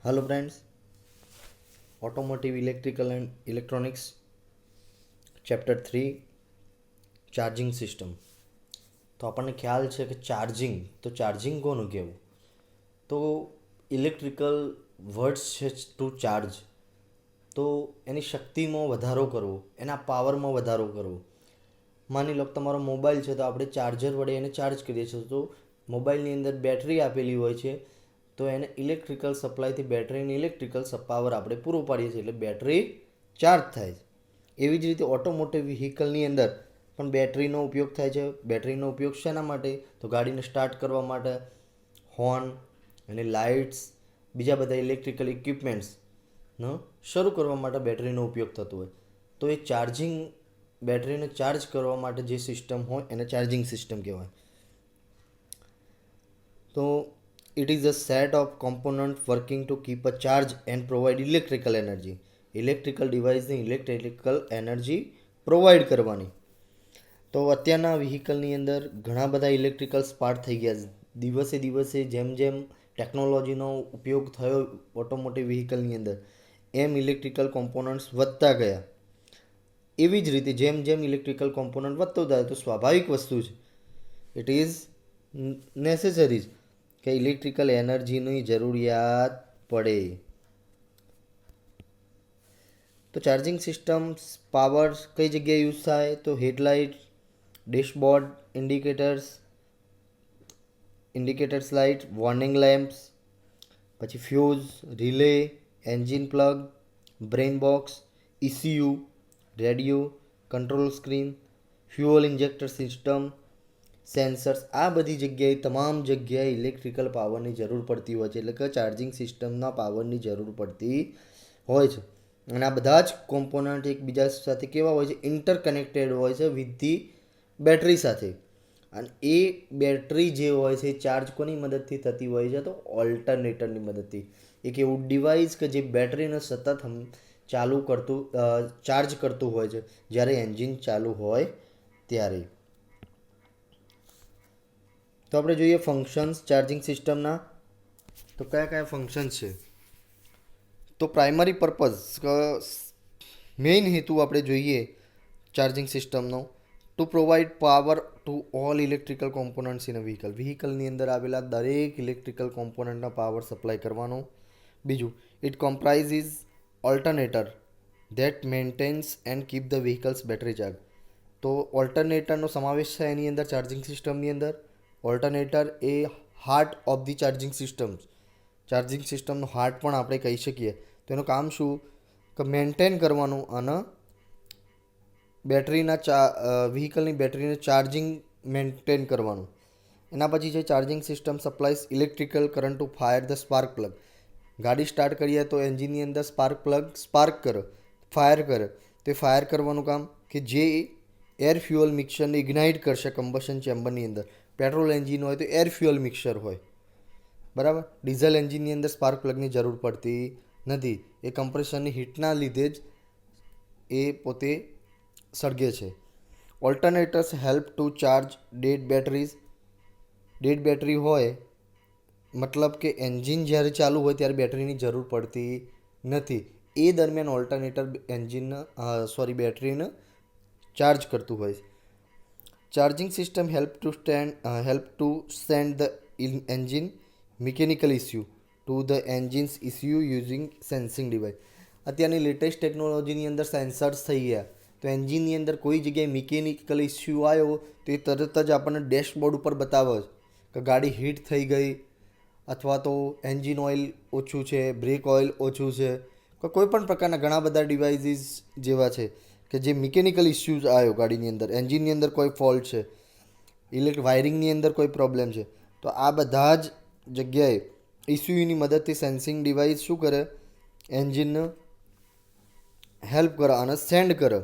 Hello friends, automotive electrical and electronics chapter 3 charging system. તો આપણને ખ્યાલ છે કે ચાર્જિંગ કોનું કહેવું? તો ઇલેક્ટ્રિકલ વર્ડ્સ છે ટુ ચાર્જ. તો એની શક્તિમાં વધારો કરવો, એના પાવરમાં વધારો કરવો. માની લો કે તમારો મોબાઈલ છે તો આપણે ચાર્જર વડે એને ચાર્જ કરીએ છીએ. તો મોબાઈલની અંદર બેટરી આપેલી હોય છે, તો એને ઇલેક્ટ્રિકલ સપ્લાયથી બેટરીને ઇલેક્ટ્રિકલ પાવર આપણે પૂરો પાડીએ છીએ, એટલે બેટરી ચાર્જ થાય છે. એવી જ રીતે ઓટોમોટિવ વ્હીકલની અંદર પણ બેટરીનો ઉપયોગ થાય છે. બેટરીનો ઉપયોગ શેના માટે? તો ગાડીને સ્ટાર્ટ કરવા માટે, હોર્ન અને લાઇટ્સ, બીજા બધા ઇલેક્ટ્રિકલ ઇક્વિપમેન્ટ્સનો શરૂ કરવા માટે બેટરીનો ઉપયોગ થતો હોય. તો એ બેટરીને ચાર્જ કરવા માટે જે સિસ્ટમ હોય એને ચાર્જિંગ સિસ્ટમ કહેવાય. તો it is a set of components working to keep a charge and provide electrical energy. Electrical ડિવાઇસને ઇલેક્ટ્રિકલ એનર્જી પ્રોવાઈડ કરવાની. તો અત્યારના વ્હીકલની અંદર ઘણા બધા ઇલેક્ટ્રિકલ્સ પાર્ટ થઈ ગયા છે. દિવસે દિવસે જેમ જેમ ટેકનોલોજીનો ઉપયોગ થયો ઓટોમોટિવ વ્હીકલની અંદર, એમ ઇલેક્ટ્રિકલ કોમ્પોનન્ટ્સ વધતા ગયા. એવી જ રીતે જેમ જેમ ઇલેક્ટ્રિકલ કોમ્પોનન્ટ વધતો જાય તો સ્વાભાવિક વસ્તુ છે, ઇટ ઇઝ નેસેસરી કે ઇલેક્ટ્રિકલ એનર્જીની જરૂરિયાત પડે. તો ચાર્જિંગ સિસ્ટમ્સ પાવર કઈ જગ્યાએ યુઝ થાય? તો headlight, dashboard, indicators light, warning lamps, પછી fuse, relay, engine plug, brain box, ECU, radio, control screen, fuel injector system, sensors. આ બધી જગ્યાએ તમામ જગ્યાએ ઇલેક્ટ્રિકલ પાવરની જરૂર પડતી હોય છે, એટલે કે ચાર્જિંગ સિસ્ટમના પાવરની જરૂર પડતી હોય છે. અને આ બધા જ કોમ્પોનન્ટ એકબીજા સાથે કેવા હોય છે? ઇન્ટરકનેક્ટેડ હોય છે વિથ ધી બેટરી સાથે. અને એ બેટરી જે હોય છે એ ચાર્જ કોની મદદથી થતી હોય છે? તો ઓલ્ટરનેટરની મદદથી. એક એવું ડિવાઇસ કે જે બેટરીને સતત ચાર્જ કરતું હોય છે જ્યારે એન્જિન ચાલુ હોય ત્યારે. તો આપણે જોઈએ ફંક્શન્સ ચાર્જિંગ સિસ્ટમના. તો કયા કયા ફંક્શન્સ છે? તો પ્રાઇમરી પર્પઝ, મેઇન હેતુ આપણે જોઈએ ચાર્જિંગ સિસ્ટમનો, to provide power to all electrical components in a વ્હીકલની અંદર આવેલા દરેક ઇલેક્ટ્રિકલ કોમ્પોનન્ટના પાવર સપ્લાય કરવાનો. બીજું, it comprises alternator that maintains and keep the vehicle's battery charge. તો ઓલ્ટરનેટરનો સમાવેશ છે એની અંદર ચાર્જિંગ સિસ્ટમની અંદર. ઓલ્ટરનેટર એ હાર્ટ ઓફ ધી ચાર્જિંગ સિસ્ટમનો હાર્ટ પણ આપણે કહી શકીએ. તો એનું કામ શું? કે મેન્ટેન કરવાનું અને વ્હીકલની બેટરીને ચાર્જિંગ મેન્ટેન કરવાનું. એના પછી છે charging system supplies electrical current two fire the spark plug. ગાડી સ્ટાર્ટ કરીએ તો એન્જિનની અંદર ફાયર કરે. તો એ ફાયર કરવાનું કામ કે જે એર ફ્યુઅલ મિક્સરને ઇગ્નાઇટ કરશે કમ્બશન ચેમ્બરની અંદર. પેટ્રોલ એન્જિન હોય તો એર ફ્યુઅલ મિક્સર હોય, બરાબર. ડીઝલ એન્જિનની અંદર સ્પાર્ક પ્લગની જરૂર પડતી નથી. એ કમ્પ્રેશનની હીટના લીધે જ એ પોતે સળગે છે. Alternators help to charge dead battery હોય, મતલબ કે એન્જિન જ્યારે ચાલુ હોય ત્યારે બેટરીની જરૂર પડતી નથી. એ દરમિયાન ઓલ્ટરનેટર બેટરીને ચાર્જ કરતું હોય છે. Charging system help to send the engine mechanical issue to the engines issue using sensing device. અત્યારની લેટેસ્ટ ટેકનોલોજીની અંદર સેન્સર્સ થઈ ગયા. તો એન્જિનની અંદર કોઈ જગ્યાએ મિકેનિકલ ઇસ્યુ આવ્યો તો એ તરત જ આપણને ડેશબોર્ડ ઉપર બતાવે કે ગાડી હીટ થઈ ગઈ, અથવા તો એન્જિન ઓઇલ ઓછું છે, બ્રેક ઓઇલ ઓછું છે, કે કોઈ પણ પ્રકારના ઘણા બધા ડિવાઇસીસ જેવા છે કે જે મિકેનિકલ ઇસ્યુઝ આવ્યો ગાડીની અંદર, એન્જિનની અંદર કોઈ ફોલ્ટ છે, વાયરિંગની અંદર કોઈ પ્રોબ્લેમ છે. તો આ બધા જ જગ્યાએ ઇસ્યુની મદદથી સેન્સિંગ ડિવાઇસ શું કરે? એન્જિનને હેલ્પ કરે અને સેન્ડ કરે.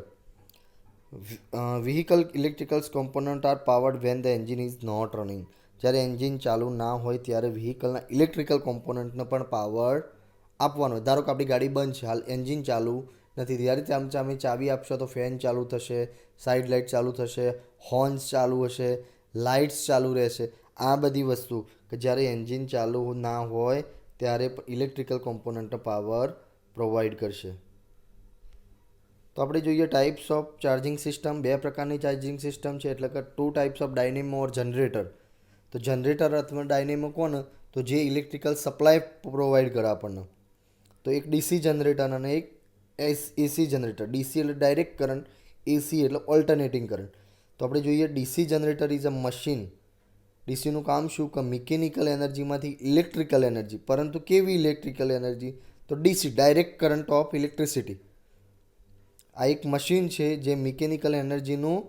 Vehicle electricals component are powered when the engine is not running. જ્યારે એન્જિન ચાલુ ના હોય ત્યારે વ્હીકલના ઇલેક્ટ્રિકલ કોમ્પોનન્ટને પણ પાવર આપવાનો. ધારો કે આપણી ગાડી બંધ છે, હાલ એન્જિન ચાલુ નથી, ત્યારે તમે ચાવી આપશો તો ફેન ચાલુ થશે, સાઇડ લાઇટ ચાલુ થશે, હોર્ન્સ ચાલુ હશે, લાઇટ્સ ચાલુ રહેશે. આ બધી વસ્તુ કે જ્યારે એન્જિન ચાલુ ના હોય ત્યારે ઇલેક્ટ્રિકલ કોમ્પોનન્ટનો પાવર પ્રોવાઈડ કરશે. તો આપણે જોઈએ ટાઈપ્સ ઓફ ચાર્જિંગ સિસ્ટમ. બે પ્રકારની ચાર્જિંગ સિસ્ટમ છે, એટલે કે 2 types of dynamo or generator. તો જનરેટર અથવા ડાયનેમો કોને? તો જે ઇલેક્ટ્રિકલ સપ્લાય પ્રોવાઈડ કરે આપણને. તો એક ડીસી જનરેટર અને એક એસી જનરેટર. ડીસી એટલે ડાયરેક્ટ કરંટ, એસી એટલે ઓલ્ટરનેટિંગ કરંટ. તો આપણે જોઈએ DC generator is a machine. ડીસીનું કામ શું? કે મિકેનિકલ એનર્જીમાંથી ઇલેક્ટ્રિકલ એનર્જી. પરંતુ કેવી ઇલેક્ટ્રિકલ એનર્જી? તો DC, direct current of electricity. આ એક મશીન છે જે મિકેનિકલ એનર્જીનું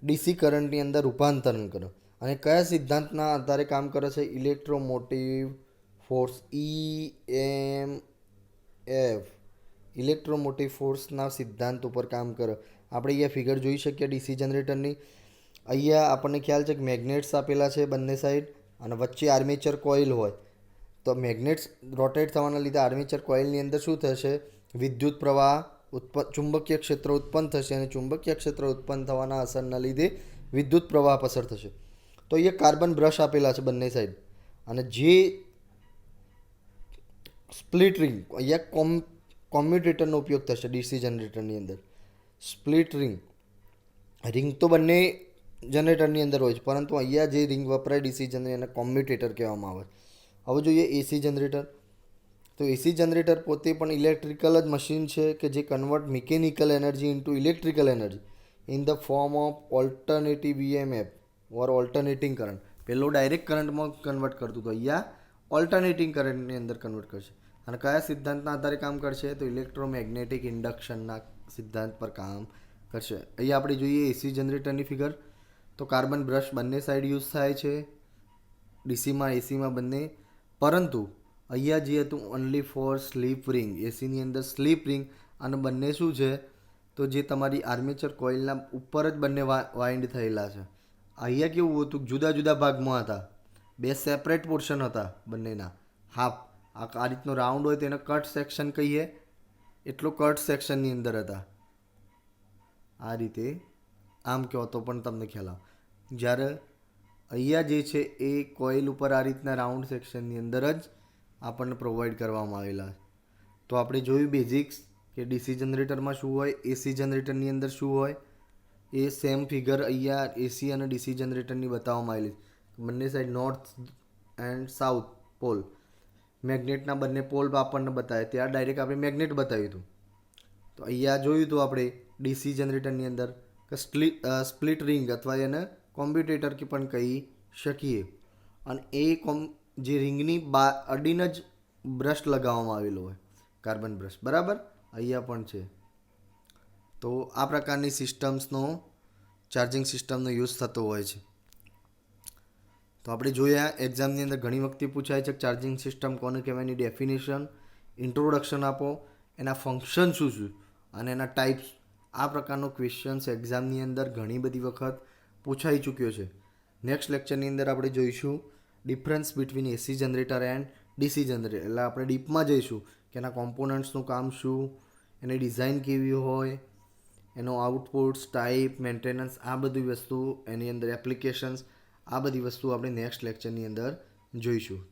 ડીસી કરંટની અંદર રૂપાંતરણ કરે. અને કયા સિદ્ધાંતના આધારે કામ કરે છે? ઇલેક્ટ્રોમોટિવ ફોર્સ, EMF, ઇલેક્ટ્રોમોટિવ ફોર્સના સિદ્ધાંત ઉપર કામ કરે. આપણે અહીંયા ફિગર જોઈ શકીએ ડીસી જનરેટરની. અહીંયા આપણને ખ્યાલ છે કે મેગ્નેટ્સ આપેલા છે બંને સાઈડ અને વચ્ચે આર્મેચર કોઇલ હોય. તો મેગ્નેટ્સ રોટેટ થવાના લીધે આર્મેચર કોઇલની અંદર શું થશે? વિદ્યુત પ્રવાહ ચુંબકીય ક્ષેત્ર ઉત્પન્ન થશે અને ચુંબકીય ક્ષેત્ર ઉત્પન્ન થવાના અસરના લીધે વિદ્યુત પ્રવાહ પસાર થશે. તો અહીંયા કાર્બન બ્રશ આપેલા છે બંને સાઈડ. અને જે સ્પ્લિટ રિંગ, અહીંયા કોમ્યુટેટરનો ઉપયોગ થશે ડીસી જનરેટરની અંદર. સ્પ્લિટ રિંગ, રિંગ તો બંને જનરેટરની અંદર હોય છે, પરંતુ અહીંયા જે રિંગ વપરાય ડીસી જનરેટર એને કોમ્યુટેટર કહેવામાં આવે. હવે જોઈએ એસી જનરેટર. તો એસી જનરેટર પોતે પણ ઇલેક્ટ્રિકલ જ મશીન છે કે જે convert mechanical energy into electrical energy in the form of alternative EMF or alternating current. પહેલો ડાયરેક્ટ કરંટમાં કન્વર્ટ કરતું હતું, અહીંયા ઓલ્ટરનેટિંગ કરંટની અંદર કન્વર્ટ કરશે. અને કયા સિદ્ધાંતના આધારે કામ કરશે? તો ઇલેક્ટ્રોમેગ્નેટિક ઇન્ડક્શનના સિદ્ધાંત પર કામ કરશે. અહીંયા આપણે જોઈએ એસી જનરેટરની ફિગર. તો કાર્બન બ્રશ બંને સાઈડ યુઝ થાય છે, ડીસીમાં એસીમાં બંને. પરંતુ અહીંયા જે હતું ઓનલી ફોર સ્લીપ રિંગ, એસીની અંદર સ્લીપ રિંગ. અને બંને શું છે? તો જે તમારી આર્મેચર કોઇલના ઉપર જ બંને વાઇન્ડ થયેલા છે. અહીંયા કેવું હતું? જુદા જુદા ભાગમાં હતા, બે સેપરેટ પોર્શન હતા બંનેના. હાફ આ રીતનો રાઉન્ડ હોય તેને કટ સેક્શન કહીએ, એટલો કટ સેક્શનની અંદર હતા. આ રીતે આમ કહો તો પણ તમને ખ્યાલ આવે. જ્યારે અહીંયા જે છે એ કોઇલ ઉપર આ રીતના રાઉન્ડ સેક્શનની અંદર જ આપણને પ્રોવાઈડ કરવામાં આવેલા. તો આપણે જોયું બેઝિક્સ કે ડીસી જનરેટરમાં શું હોય, એસી જનરેટરની અંદર શું હોય. એ સેમ ફિગર અહીંયા એસી અને ડીસી જનરેટરની બતાવવામાં આવેલી. બંને side north and south pole, મેગ્નેટના બંને પોલ આપણને બતાવે. ત્યાં ડાયરેક્ટ આપણે મેગ્નેટ બતાવ્યું હતું. તો અહીંયા જોયું હતું આપણે ડીસી જનરેટરની અંદર કે સ્પ્લિટ રિંગ અથવા એને કોમ્પ્યુટેટર કે પણ કહી શકીએ. અને એ જે રિંગની અડીને જ બ્રશ લગાવવામાં આવેલો હોય, કાર્બન બ્રશ, બરાબર અહીંયા પણ છે. તો આ પ્રકારની સિસ્ટમ્સનો, ચાર્જિંગ સિસ્ટમનો યુઝ થતો હોય છે. તો આપણે જોયા એક્ઝામની અંદર ઘણી વખતે પૂછાય છે કે ચાર્જિંગ સિસ્ટમ કોને કહેવાય, એની ડેફિનેશન, ઇન્ટ્રોડક્શન આપો, એના ફંક્શન શું શું અને એના ટાઈપ્સ. આ પ્રકારનો ક્વેશ્ચન્સ એક્ઝામની અંદર ઘણી બધી વખત પૂછાઈ ચૂક્યો છે. નેક્સ્ટ લેક્ચરની અંદર આપણે જોઈશું difference between AC generator and DC generator. એટલે આપણે ડીપમાં જઈશું કે એના કોમ્પોનન્ટ્સનું કામ શું, એની ડિઝાઇન કેવી હોય, એનો આઉટપુટ્સ, ટાઈપ, મેન્ટેનન્સ, આ બધી વસ્તુ, એની અંદર એપ્લિકેશન્સ, આ બધી વસ્તુ આપણે નેક્સ્ટ લેક્ચરની અંદર જોઈશું.